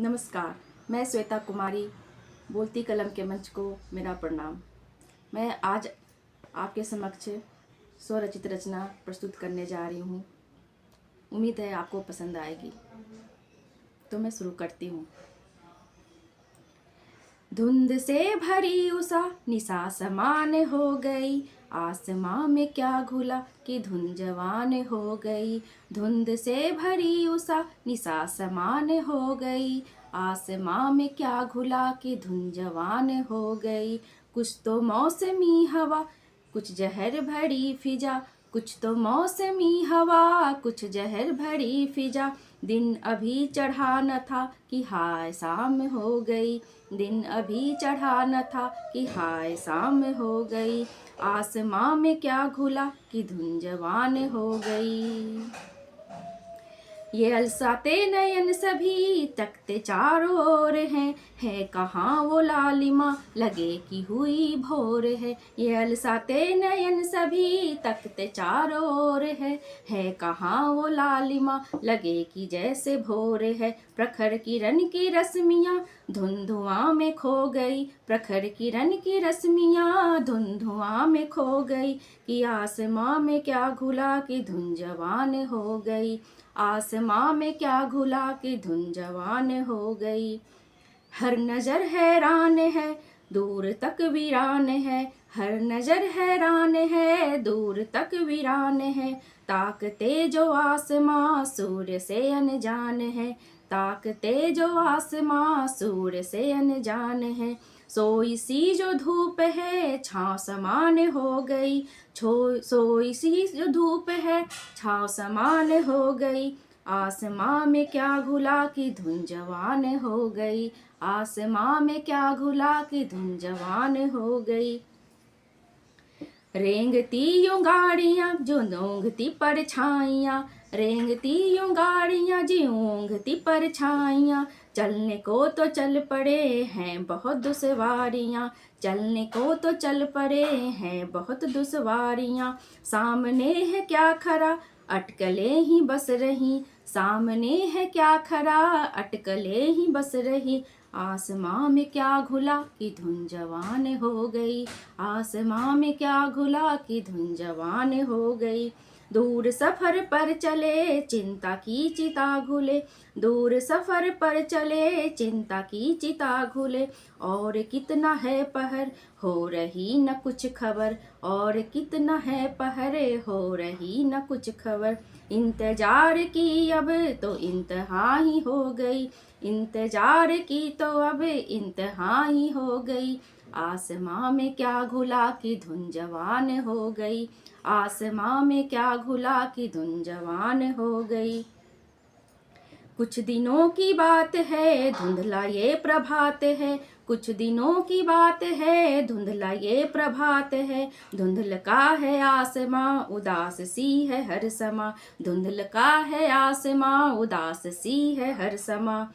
नमस्कार, मैं श्वेता कुमारी बोलती कलम के मंच को मेरा प्रणाम। मैं आज आपके समक्ष स्वरचित रचना प्रस्तुत करने जा रही हूँ। उम्मीद है आपको पसंद आएगी। तो मैं शुरू करती हूँ। धुंध से भरी उषा निशा समान हो गई, आसमां में क्या घुला कि धुन जवान हो गई। धुंध से भरी उषा निशा समान हो गई, आसमां में क्या घुला कि धुन जवान हो गई। कुछ तो मौसमी हवा कुछ जहर भरी फिजा, कुछ तो मौसमी हवा कुछ जहर भरी फिजा। दिन अभी चढ़ा न था कि हाय शाम हो गई, दिन अभी चढ़ा न था कि हाय शाम हो गई। आसमां में क्या घुला कि धुन जवान हो गई। ये अलसाते नयन सभी तकते चारों ओर हैं, है कहाँ वो लालिमा लगे कि हुई भोर है। ये अलसाते नयन सभी तकते चारों ओर है कहाँ वो लालिमा लगे कि जैसे भोर है। प्रखर किरण की रश्मियाँ धुन धुआं में खो गई, प्रखर किरण की रश्मियाँ धुन धुआं में खो गई। कि आसमां में क्या घुला कि धुन जवान हो गई, आसमां में क्या घुला कि धुन जवान हो गई। हर नजर हैरान है दूर तक वीरान है, हर नजर हैरान है दूर तक वीरान है। ताकते जो आसमां सूर्य से अनजान है, ताकते जो आसमां सूर्य से अनजान है। सोई सी जो धूप है छाँव समान हो गई, सोई सी जो धूप है छाँव समान हो गई। आसमां में क्या घुला कि धुन जवान हो गई, आसमां में क्या घुला कि धुन जवान हो गई। रेंगती यूं गाड़ियाँ जो ओंघती परछाइयाँ, रेंगती यूं गाड़ियाँ जी ओंघती परछाइयाँ। चलने को तो चल पड़े हैं बहुत दुश्वारियाँ, चलने को तो चल पड़े हैं बहुत दुश्वारियाँ। सामने है क्या खरा अटकलें ही बस रही, सामने है क्या खरा अटकलें ही बस रही। आसमां में क्या घुला कि धुन जवान हो गई, आसमां में क्या घुला कि धुन जवान हो गई। दूर सफर पर चले चिंता की चिता घुले, दूर सफर पर चले चिंता की चिता घुले। और कितना है पहर हो रही न कुछ खबर, और कितना है पहर हो रही न कुछ खबर। इंतजार की अब तो इंतहा ही हो गई, इंतजार की तो अब इंतहा ही हो गई। आसमां में क्या घुला कि धुन जवान हो गई, आसमां में क्या घुला कि धुन जवान हो गई। कुछ दिनों की बात है धुंधला ये प्रभात है, कुछ दिनों की बात है धुंधला ये प्रभात है। धुंधल का है आसमां उदास सी है हर समा, धुंधल का है आसमां उदास सी है हर समा।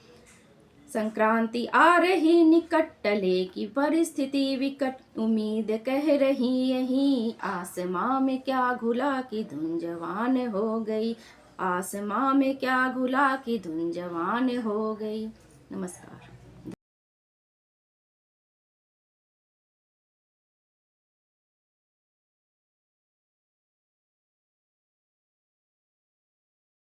संक्रांति आ रही निकट टले की परिस्थिति विकट, उम्मीद कह रही यही आसमां में क्या घुला कि धुन जवान हो गई, आसमां में क्या घुला कि धुन जवान हो गई। नमस्कार।